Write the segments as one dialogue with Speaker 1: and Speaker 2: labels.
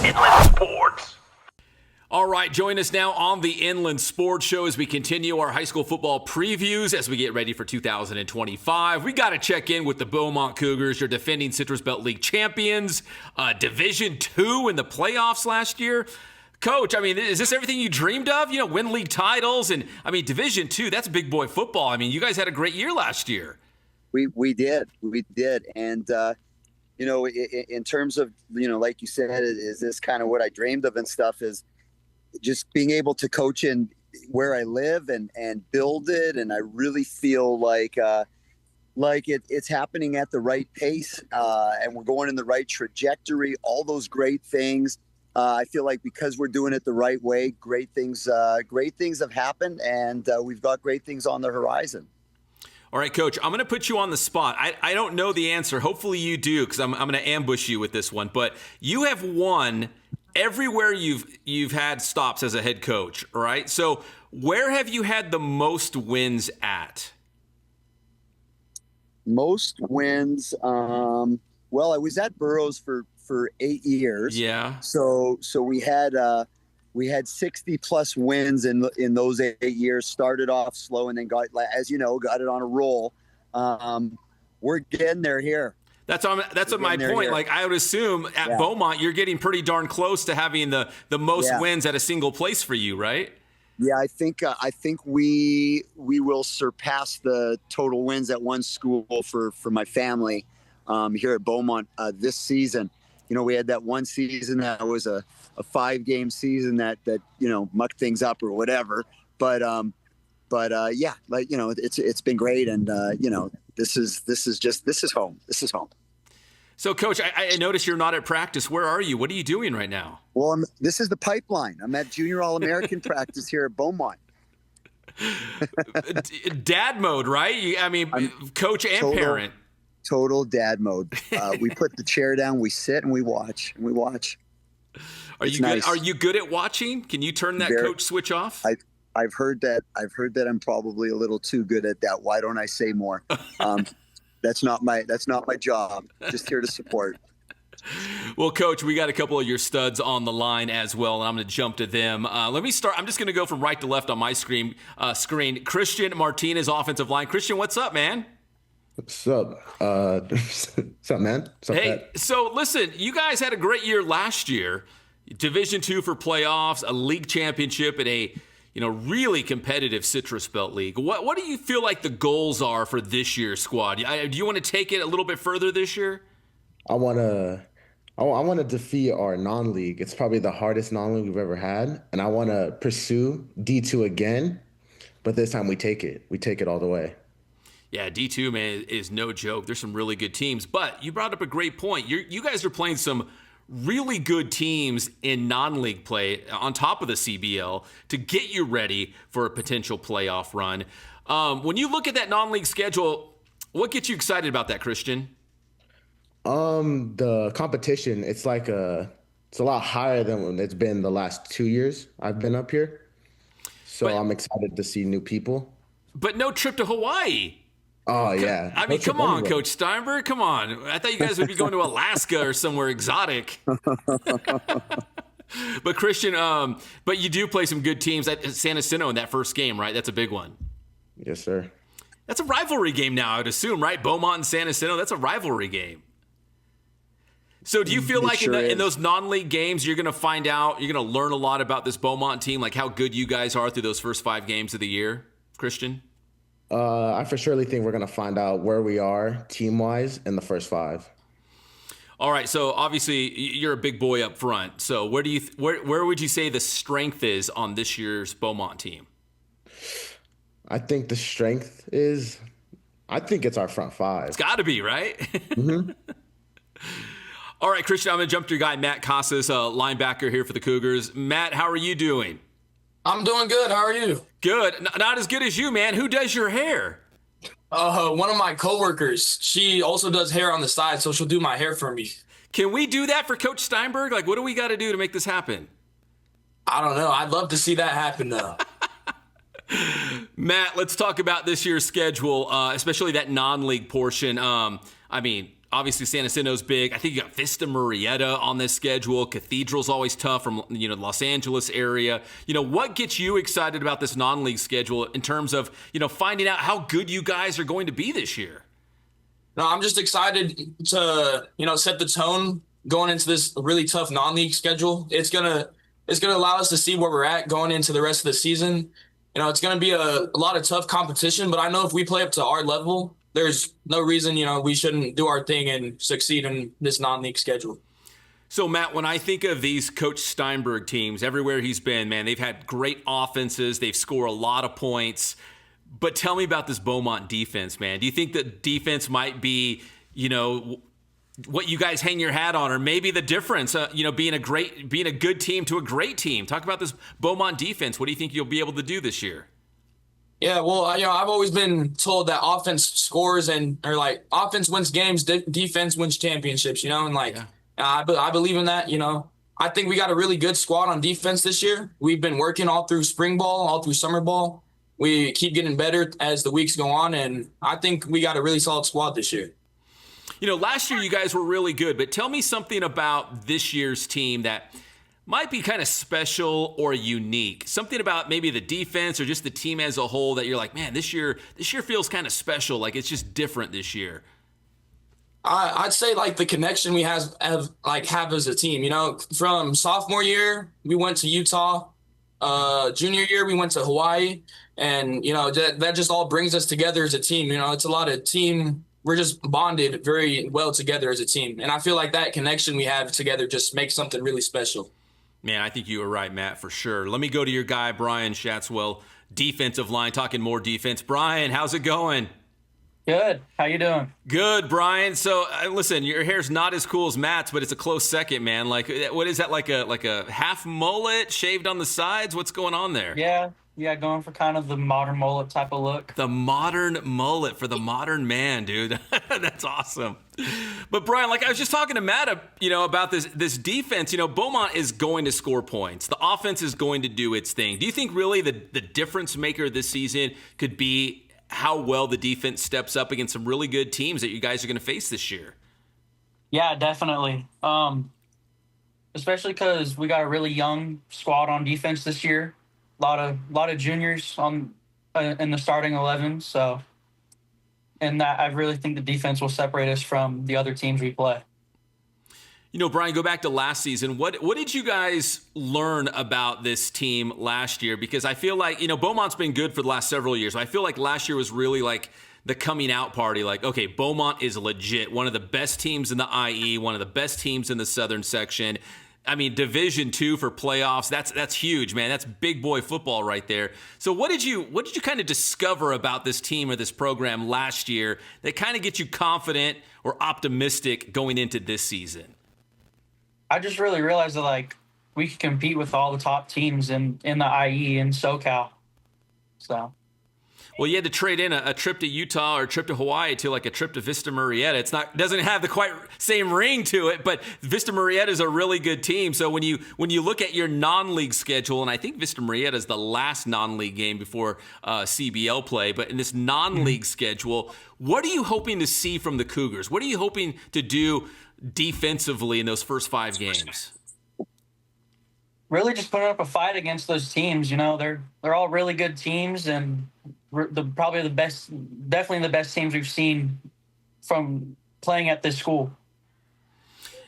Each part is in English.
Speaker 1: Inland Sports.
Speaker 2: All right, join us now on the Inland Sports Show as we continue our high school football previews as we get ready for 2025. We got to check in with the Beaumont Cougars, your defending Citrus Belt League champions, Division II in the playoffs last year. Coach, I mean, is this everything you dreamed of? You know, win league titles and, I mean, Division II, that's big boy football. I mean, you guys had a great year last year.
Speaker 3: We did. And, you know, in terms of, you know, like you said, is this kind of what I dreamed of and stuff, is just being able to coach in where I live and build it. And I really feel like it's happening at the right pace, and we're going in the right trajectory, all those great things. I feel like because we're doing it the right way, great things have happened, and we've got great things on the horizon.
Speaker 2: All right, Coach, I'm going to put you on the spot. I don't know the answer. Hopefully you do, because I'm going to ambush you with this one. But you have won everywhere you've had stops as a head coach, all right? So where have you had the most wins at? Most
Speaker 3: wins, well, I was at Burroughs for 8 years.
Speaker 2: Yeah.
Speaker 3: So we had 60 plus wins in those 8 years. Started off slow and then got it on a roll. We're getting there here.
Speaker 2: That's what my point. Like, I would assume at Beaumont, you're getting pretty darn close to having the most wins at a single place for you, right?
Speaker 3: Yeah, I think we will surpass the total wins at one school for my family here at Beaumont this season. You know, we had that one season that was a 5-game season that you know, mucked things up or whatever. But yeah, like, you know, it's been great, and you know, this is home. This is home.
Speaker 2: So, Coach, I noticed you're not at practice. Where are you? What are you doing right now?
Speaker 3: Well, this is the pipeline. I'm at Junior All-American practice here at Beaumont.
Speaker 2: Dad mode, right? I mean, coach and parent.
Speaker 3: Total dad mode. We put the chair down, we sit, and we watch.
Speaker 2: Are you good? Are you good at watching? Can you turn that coach switch off?
Speaker 3: I've heard that I'm probably a little too good at that. Why don't I say more? That's not my job. Just here to support.
Speaker 2: Well, Coach, we got a couple of your studs on the line as well, and I'm going to jump to them. Let me start. I'm just going to go from right to left on my screen. Christian Martinez, offensive line. Christian, what's up, man?
Speaker 4: What's up? What's up, man? What's up,
Speaker 2: hey, so listen, you guys had a great year last year. Division II for playoffs, a league championship, and a really competitive Citrus Belt League. What do you feel like the goals are for this year's squad? Do you want to take it a little bit further this year?
Speaker 4: I want to defeat our non-league. It's probably the hardest non-league we've ever had, and I want to pursue D2 again, but this time we take it. We take it all the way.
Speaker 2: Yeah, D2, man, is no joke. There's some really good teams, but you brought up a great point. You guys are playing some really good teams in non-league play on top of the CBL to get you ready for a potential playoff run. When you look at that non-league schedule, what gets you excited about that, Christian?
Speaker 4: The competition, it's a lot higher than when it's been the last 2 years I've been up here. So I'm excited to see new people.
Speaker 2: But no trip to Hawaii.
Speaker 4: Oh, yeah.
Speaker 2: I mean, come on, Coach Steinberg. Come on. I thought you guys would be going to Alaska or somewhere exotic. But, Christian, but you do play some good teams at San Jacinto in that first game, right? That's a big one.
Speaker 4: Yes, sir.
Speaker 2: That's a rivalry game now, I would assume, right? Beaumont and San Jacinto, that's a rivalry game. So do you feel like in those non-league games, you're going to find out, you're going to learn a lot about this Beaumont team, like how good you guys are through those first 5 games of the year, Christian?
Speaker 4: I for surely think we're going to find out where we are team-wise in the first 5.
Speaker 2: All right, so obviously you're a big boy up front. So where would you say the strength is on this year's Beaumont team?
Speaker 4: I think the strength is, I think it's our front 5.
Speaker 2: It's got to be, right?
Speaker 4: Mm-hmm.
Speaker 2: All right, Christian, I'm going to jump to your guy, Matt Casas, linebacker here for the Cougars. Matt, how are you doing?
Speaker 5: I'm doing good. How are you?
Speaker 2: Good. Not as good as you, man. Who does your hair?
Speaker 5: One of my coworkers. She also does hair on the side, so she'll do my hair for me.
Speaker 2: Can we do that for Coach Steinberg? Like, what do we got to do to make this happen?
Speaker 5: I don't know. I'd love to see that happen, though.
Speaker 2: Matt, let's talk about this year's schedule, especially that non-league portion. I mean, obviously San Jacinto's big. I think you got Vista Marietta on this schedule. Cathedral's always tough from, the Los Angeles area. What gets you excited about this non-league schedule in terms of, finding out how good you guys are going to be this year?
Speaker 5: No, I'm just excited to, set the tone going into this really tough non-league schedule. It's gonna allow us to see where we're at going into the rest of the season. It's gonna be a lot of tough competition, but I know if we play up to our level, there's no reason, we shouldn't do our thing and succeed in this non-league schedule.
Speaker 2: So, Matt, when I think of these Coach Steinberg teams, everywhere he's been, man, they've had great offenses. They've scored a lot of points. But tell me about this Beaumont defense, man. Do you think that defense might be, what you guys hang your hat on, or maybe the difference, being a good team to a great team? Talk about this Beaumont defense. What do you think you'll be able to do this year?
Speaker 5: Yeah, well, I've always been told that offense scores offense wins games, defense wins championships, I believe in that, I think we got a really good squad on defense this year. We've been working all through spring ball, all through summer ball. We keep getting better as the weeks go on, and I think we got a really solid squad this year.
Speaker 2: Last year you guys were really good, but tell me something about this year's team that might be kind of special or unique. Something about maybe the defense or just the team as a whole that you're like, man, this year feels kind of special. Like it's just different this year.
Speaker 5: I'd say the connection we have as a team. From sophomore year we went to Utah. Junior year we went to Hawaii, and that just all brings us together as a team. It's a lot of team. We're just bonded very well together as a team, and I feel like that connection we have together just makes something really special.
Speaker 2: Man, I think you were right, Matt, for sure. Let me go to your guy, Brian Shatswell, defensive line, talking more defense. Brian, how's it going?
Speaker 1: Good. How you doing?
Speaker 2: Good, Brian. So, listen, your hair's not as cool as Matt's, but it's a close second, man. Like, what is that, like a half mullet shaved on the sides? What's going on there?
Speaker 1: Yeah, going for kind of the modern mullet type of look.
Speaker 2: The modern mullet for the modern man, dude. That's awesome. But Brian, I was just talking to Matt, about this defense. Beaumont is going to score points. The offense is going to do its thing. Do you think really the difference maker this season could be how well the defense steps up against some really good teams that you guys are going to face this year?
Speaker 1: Yeah, definitely. Especially because we got a really young squad on defense this year. A lot of juniors on in the starting 11. So, and that I really think the defense will separate us from the other teams we play.
Speaker 2: Brian, go back to last season. What did you guys learn about this team last year? Because I feel like, Beaumont's been good for the last several years. I feel like last year was really like the coming out party. Like, okay, Beaumont is legit. One of the best teams in the IE, one of the best teams in the Southern section. I mean, Division II for playoffs, that's huge, man. That's big boy football right there. So what did you kind of discover about this team or this program last year that kind of gets you confident or optimistic going into this season?
Speaker 1: I just really realized that we could compete with all the top teams in the IE and SoCal. So.
Speaker 2: Well, you had to trade in a trip to Utah or a trip to Hawaii to a trip to Vista Marietta. Doesn't have the quite same ring to it, but Vista Marietta is a really good team. So when you look at your non-league schedule, and I think Vista Marietta is the last non-league game before CBL play, but in this non-league schedule, what are you hoping to see from the Cougars? What are you hoping to do defensively in those first 5 games?
Speaker 1: Really just putting up a fight against those teams. They're all really good teams, and definitely the best teams we've seen from playing at this school.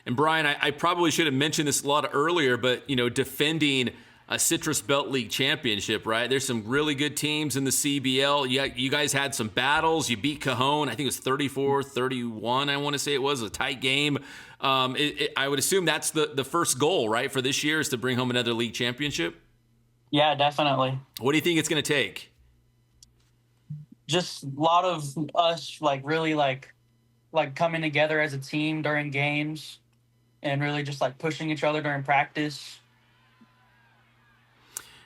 Speaker 2: And Brian, I probably should have mentioned this a lot earlier, but defending a Citrus Belt League championship, right? There's some really good teams in the CBL. You guys had some battles. You beat Cajon. I think it was 34-31. I want to say it was a tight game. I would assume that's the first goal, right, for this year is to bring home another league championship.
Speaker 1: Yeah, definitely.
Speaker 2: What do you think it's going to take?
Speaker 1: Just a lot of us really coming together as a team during games and really just pushing each other during practice.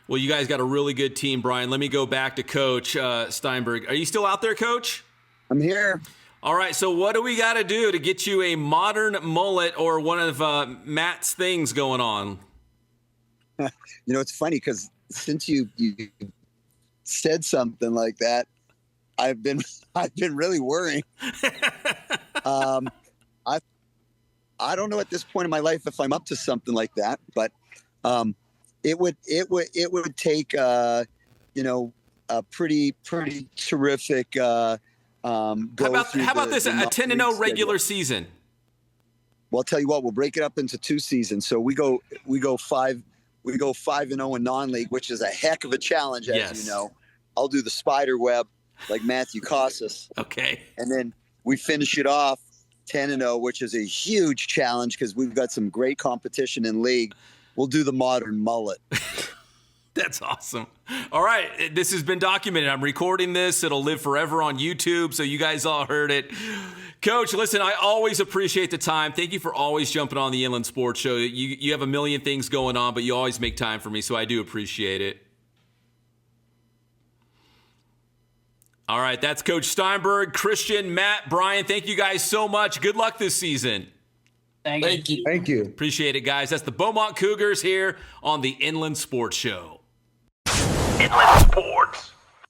Speaker 2: Well, you guys got a really good team, Brian. Let me go back to Coach Steinberg. Are you still out there, Coach?
Speaker 3: I'm here.
Speaker 2: All right, so what do we got to do to get you a modern mullet or one of Matt's things going on?
Speaker 3: It's funny because since you said something like that, I've been really worrying. I don't know at this point in my life if I'm up to something like that, but it would take you know, a pretty terrific go
Speaker 2: How about this? A 10-0 regular season.
Speaker 3: Well, I'll tell you what, we'll break it up into 2 seasons. So we go 5-0 in non-league, which is a heck of a challenge, as you know. I'll do the spider web like Matthew Casas.
Speaker 2: Okay.
Speaker 3: And then we finish it off 10-0, which is a huge challenge because we've got some great competition in league. We'll do the modern mullet.
Speaker 2: That's awesome. All right. This has been documented. I'm recording this. It'll live forever on YouTube, so you guys all heard it. Coach, listen, I always appreciate the time. Thank you for always jumping on the Inland Sports Show. You have a million things going on, but you always make time for me, so I do appreciate it. All right, that's Coach Steinberg, Christian, Matt, Brian. Thank you guys so much. Good luck this season.
Speaker 1: Thank you.
Speaker 4: Thank you.
Speaker 2: Appreciate it, guys. That's the Beaumont Cougars here on the Inland Sports Show.
Speaker 6: Inland Sports.